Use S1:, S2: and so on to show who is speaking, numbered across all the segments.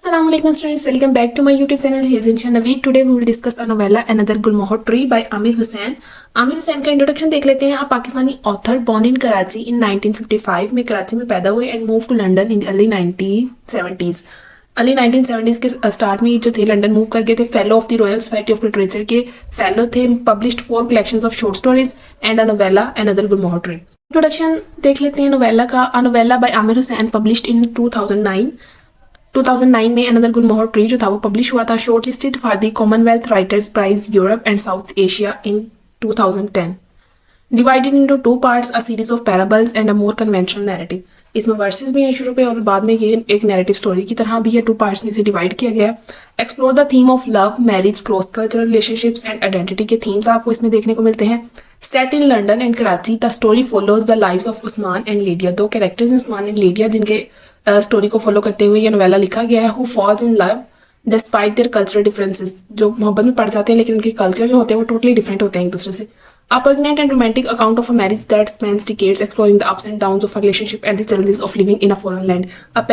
S1: Assalamu alaikum students, welcome back to my YouTube channel Hazen Naveed. Today we will discuss a novella Another Gulmohar Tree by Amir Hussain. Aamir Hussain का introduction देख लेते हैं। आप Pakistani author born in Karachi in 1955 में कराची में पैदा हुए and move to London in early 1970s। Early 1970s के स्टार्ट में जो थे लंदन मूव कर गए थे। Fellow of the Royal Society of Literature के फेलो थे। Published 4 collections of short stories and a novella another gulmohar tree. Introduction देख लेते हैं नोवेला का। A novella by Aamer Hussein published in 2009 में अनदर गुलमोहर ट्री जो था वो पब्लिश हुआ था। Short listed for the Commonwealth writers prize Europe and South Asia in 2010। Divided into 2 parts, a series of parables and a more conventional narrative. इसमें verses भी हैं शुरू पे और बाद में ये एक नैरेटिव स्टोरी की तरह भी है। 2 पार्ट्स में से डिवाइड किया गया है। Explore the theme of love, marriage, cross cultural relationships and identity के थीम्स आपको इसमें देखने को मिलते हैं। Set in London and Karachi, the story follows the lives of Usman and Lydia. 2 characters हैं उस्मान एंड लीडिया जिनके स्टोरी को फॉलो करते हुए ये नोवेला लिखा गया है। Who falls in love despite there cultural differences, जो मोहब्बत में पड़ जाते हैं लेकिन उनके कल्चर जो होते हैं वो टोटली डिफरेंट होते हैं एक दूसरे से। A poignant and romantic account of a marriage that spans decades, exploring the ups and downs of a relationship and the challenges of living in a foreign land. अब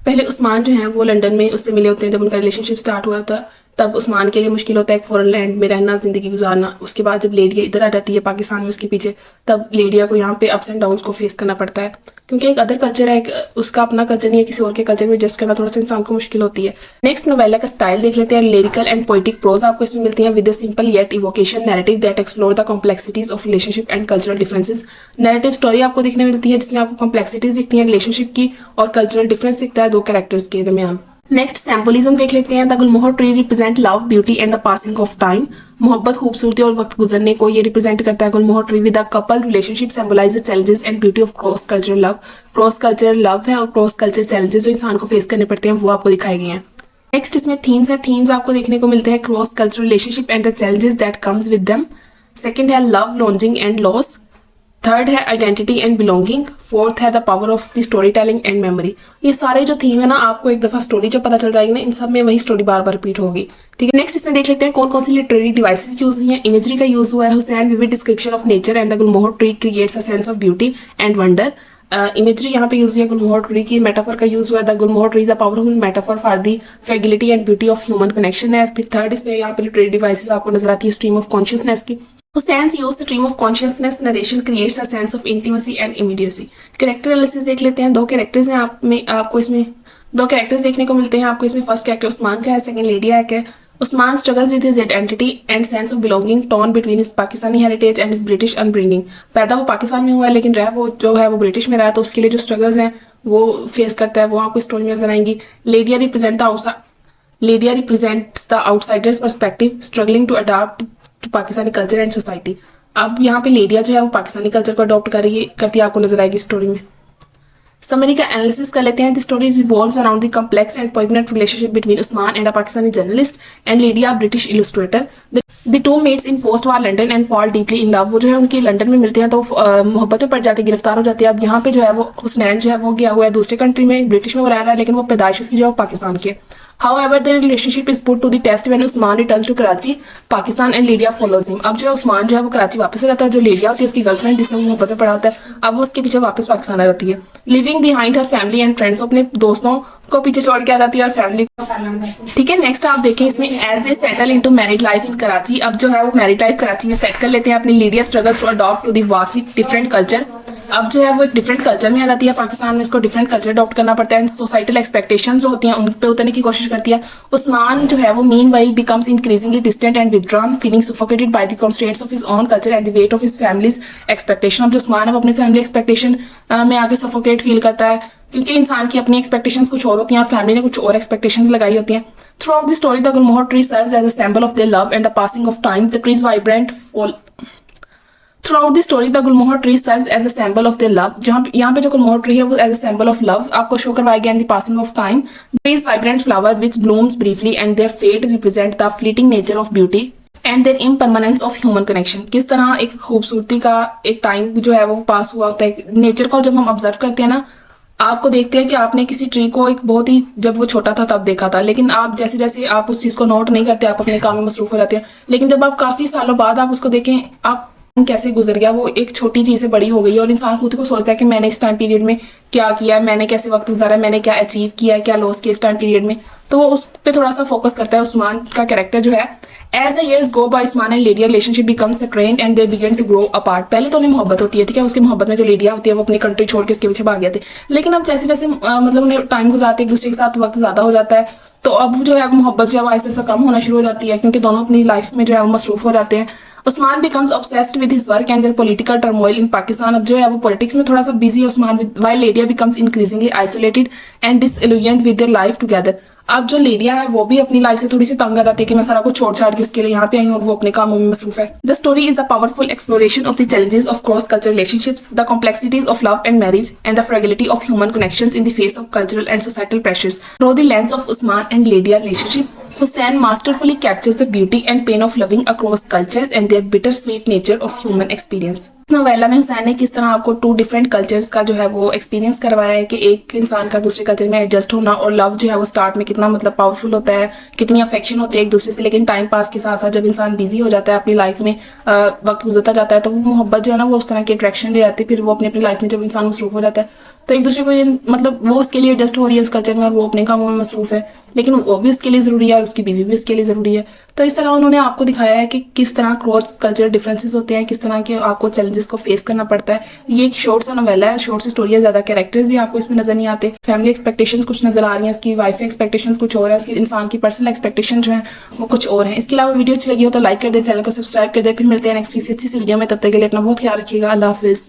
S1: पहले उस्मान जो है वो लंदन में उससे मिले होते हैं। जब उनका रिलेशनशिप स्टार्ट हुआ था तब उस्मान के लिए मुश्किल होता है एक फॉरेन लैंड में रहना, जिंदगी गुजारना। उसके बाद जब लेडिया इधर आ जाती है पाकिस्तान में उसके पीछे, तब लेडिया को यहाँ पे अप्स एंड डाउन्स को फेस करना पड़ता है क्योंकि एक अदर कल्चर है, उसका अपना कल्चर नहीं है, किसी और के कल्चर में एडजस्ट करना थोड़ा सा इंसान को मुश्किल होती है। नेक्स्ट नोवेला का स्टाइल देख लेते हैं। लिरिकल एंड पोइटिक प्रोज आपको इसमें मिलती हैं with a simple yet evocation narrative that explore the complexities of relationship and cultural differences. Narrative story आपको देखने मिलती है जिसमें आपको कॉम्प्लेक्सिटीज दिखती हैं रिलेशनशिप की और कल्चरल डिफरेंस दिखता है 2 कैरेक्टर्स के दरमियान। नेक्स्ट सैम्पलिज्म देख लेते हैं। The gulmohar tree represent love, beauty and the passing of time. मोहब्बत, खूबसूरती और वक्त गुजरने को ये रिप्रेजेंट करता है gulmohar tree. With a couple relationship symbolize challenges and beauty of cross cultural love. Cross cultural love है और क्रॉस कल्चर चैलेंजेस जो इंसान को फेस करने पड़ते हैं वो आपको दिखाए गए हैं। नेक्स्ट इसमें थीम्स है। थीम्स आपको देखने को मिलते हैं cross cultural relationship and the challenges that comes with them. Second है love, longing and loss. Third है आइडेंटिटी एंड बिलोंगिंग। फोर्थ है the power of the storytelling and memory. ये सारे जो थीम है ना, आपको एक दफा स्टोरी जब पता चल जाएगी ना, इन सब में वही स्टोरी बार बार रिपीट होगी। ठीक है, नेक्स्ट इसमें देख लेते हैं कौन कौन सी लिटरेरी डिवाइसेस यूज हुई हैं। इमेजरी का यूज हुआ है। Hussein vivid description of nature and the gulmohar tree creates a sense of beauty and wonder. Imagery यहाँ पे यूज हुई है गुलमोहर ट्री की। मेटाफर का यूज हुआ है। The gulmohar tree is a powerful metaphor for the fragility and beauty of human connection है। फिर थर्ड इसमें यहाँ पे लिटरेरी डिवाइसेस आपको नजर आती है स्ट्रीम ऑफ कॉन्शियसनेस की। Hussein's use stream of consciousness narration creates a sense of intimacy and immediacy. Character analysis देख लेते हैं। 2 कैरेक्टर्स हैं आपको इसमें 2 कैरेक्टर्स देखने को मिलते हैं आपको इसमें। फर्स्ट कैरेक्टर उस्मान का है, सेकंड लेडिया का है। Usman struggles with his identity and sense of belonging torn between his Pakistani heritage and his British upbringing. पैदा वो पाकिस्तान में हुआ है लेकिन रह वो जो है वो ब्रिटिश में रहा, तो उसके लिए जो स्ट्रगल्स हैं वो फेस करता है, वो आपको स्टोरी में नजर आएंगी। Lydia represents the outsiders perspective struggling to adopt to Pakistani culture and society. अब यहाँ पे लेडिया जो है वो पाकिस्तानी कल्चर को अडॉप्ट करती है आपको नजर आएगी स्टोरी में। समरी का एनालिसिस कर लेते हैं। The story revolves around the complex and poignant relationship between Usman and a Pakistani journalist and Lydia British illustrator. The 2 meets in post war London and fall deeply in love. वो जो है उनके London में मिलते हैं तो मोहब्बत में पड़ जाते हैं, गिरफ्तार हो जाते हैं। अब यहाँ पे जो है वो हुसैन जो है वो गया हुआ है दूसरे कंट्री में, ब्रिटिश में वो रह रहा है लेकिन वो पैदाइश उसकी जो है पाकिस्तान की है। However, their relationship is put to the test when Usman returns to Karachi, Pakistan, and Lydia follows him. अब जो उस्मान जो है वो कराची वापस आ जाता है। जो लिडिया होती है उसकी गर्लफ्रेंड जिससे वो मोहब्बत में पड़ा होता है, अब वो उसके पीछे वापस पाकिस्तान आ जाती है। Living behind her family and friends, अपने दोस्तों को पीछे छोड़ के आ जाती है और फैमिली को। ठीक है, नेक्स्ट आप देखें इसमें as a settle into married life in Karachi. अब जो है वो मैरिड लाइफ कराची में सेट कर लेते हैं। अपनी Lydia struggles to adopt to the vastly different culture. अब जो है वो एक डिफरेंट कल्चर में आ जाती है पाकिस्तान में, उसको डिफरेंट कल्चर अडॉप्ट करना पड़ता है। सोसाइटल एक्सपेक्टेशंस जो होती हैं उन पे उतरने की कोशिश करती है। उस्मान जो है वो meanwhile becomes increasingly distant and withdrawn, feeling suffocated by the constraints of his own culture and the weight of his families expectation. अब जो उस्मान है वो अपनी फैमिली एक्सपेक्टेशन में आगे सफोकेट फील करता है क्योंकि इंसान की अपनी एक्सपेक्टेशंस कुछ और होती हैं और फैमिली ने कुछ और एक्सपेक्टेशंस लगाई होती हैं। Throughout the story the gulmohar tree serves as a symbol of their love and the passing of time. The trees vibrant Throughout the story, the Gulmohar tree serves as a symbol of their love. यहाँ पे जो गुलमोहर tree है वो as a symbol of love आपको show करवाया गया in the passing of time. These vibrant flower which blooms briefly and their fate represent the fleeting nature of beauty and their impermanence of human connection. किस तरह एक खूबसूरती का एक time जो है वो पास हुआ होता है। नेचर को जब हम ऑब्जर्व करते हैं ना, आपको देखते हैं कि आपने किसी ट्री को एक बहुत ही जब वो छोटा था तब देखा था, लेकिन आप जैसे जैसे आप उस चीज को नोट नहीं करते, आप अपने काम में मसरूफ हो जाते हैं। लेकिन जब आप काफी सालों बाद आप उसको देखें, आप कैसे गुजर गया, वो एक छोटी चीज से बड़ी हो गई है और इंसान खुद को सोचता है कि मैंने इस टाइम पीरियड में क्या किया है, मैंने कैसे वक्त गुजारा है, मैंने क्या अचीव किया है, क्या लॉस किया इस टाइम पीरियड में। तो वो उस पर थोड़ा सा फोकस करता है। उस्मान का कैरेक्टर जो है, as the years go by, Usman and Lydia relationship becomes strained and they begin to grow apart। पहले तो उन्हें मोहब्बत होती है, ठीक है, उसकी मोहब्बत में जो लेडिया होती है वो अपनी कंट्री छोड़ के उसके पीछे भाग गए थे। लेकिन अब जैसे जैसे मतलब उन्हें टाइम गुजारते एक दूसरे के साथ वक्त ज्यादा हो जाता है, तो अब जो है मोहब्बत जो है वो ऐसे ऐसा कम होना शुरू हो जाती है, क्योंकि दोनों अपनी लाइफ में जो है वो मसरूफ हो जाते हैं। Usman becomes obsessed with his work and their political turmoil in Pakistan. अब जो है वो पॉलिटिक्स में थोड़ा सा बिजी है Usman, while लेडिया becomes increasingly isolated and disillusioned with their life together। अब जो लेडिया है वो भी अपनी लाइफ से थोड़ी सी तंग आ जाती है कि मैं सारा कुछ छोड़ छाड़ के उसके लिए यहाँ पे आई हूँ और वो अपने कामों में मसरूफ है। The story is a powerful exploration of the challenges of cross cultural relationships, the complexities of love and marriage, and the fragility of human connections in the face of cultural and societal pressures। Through the lens of Usman and Lydia relationship, Hussain masterfully captures the beauty and pain of loving across culture and their bittersweet nature of human experience। इस novella में हुसैन ने किस तरह आपको 2 different cultures का जो है वो एक्सपीरियंस करवाया है कि एक इंसान का दूसरे कल्चर में एडजस्ट होना, और लव जो है वो स्टार्ट में कितना मतलब पावरफुल होता है, कितनी अफेक्शन होती है एक दूसरे से, लेकिन टाइम पास के साथ साथ जब इंसान बिजी हो जाता है अपनी लाइफ में, वक्त गुजरता जाता है, तो वो मोहब्बत जो है ना वो उस तरह की अट्रैक्शन ले जाती है। फिर वो अपनी अपनी लाइफ में जब इंसान मसरूफ हो जाता है तो एक दूसरे को ये मतलब वो उसके लिए एडजस्ट हो रही है उस कल्चर में और वो अपने कामों में मसरूफ है, लेकिन वो भी उसके लिए ज़रूरी है और उसकी बीवी भी उसके लिए ज़रूरी है। तो इस तरह उन्होंने आपको दिखाया है कि किस तरह क्रॉस कल्चर डिफरेंसेस होते हैं, किस तरह के आपको चैलेंजेस को फेस करना पड़ता है। ये एक शॉर्ट सा नोवेला है, शॉर्ट सी स्टोरी है, ज़्यादा कैरेक्टर्स भी आपको इसमें नजर नहीं आते। फैमिली एक्सपेक्टेशंस कुछ नजर आ रही हैं, उसकी वाइफ एक्सपेक्टेशंस कुछ और है, उसकी इंसान की पर्सनल एक्सपेक्टेशन जो है वो कुछ और है। इसके अलावा वीडियो अच्छी लगी हो तो लाइक कर दे, चैनल को सब्सक्राइब कर दे। फिर मिलते हैं नेक्स्ट किसी अच्छी सी वीडियो में, तब तक के लिए अपना बहुत ख्याल रखिएगा। अल्लाह हाफिज़।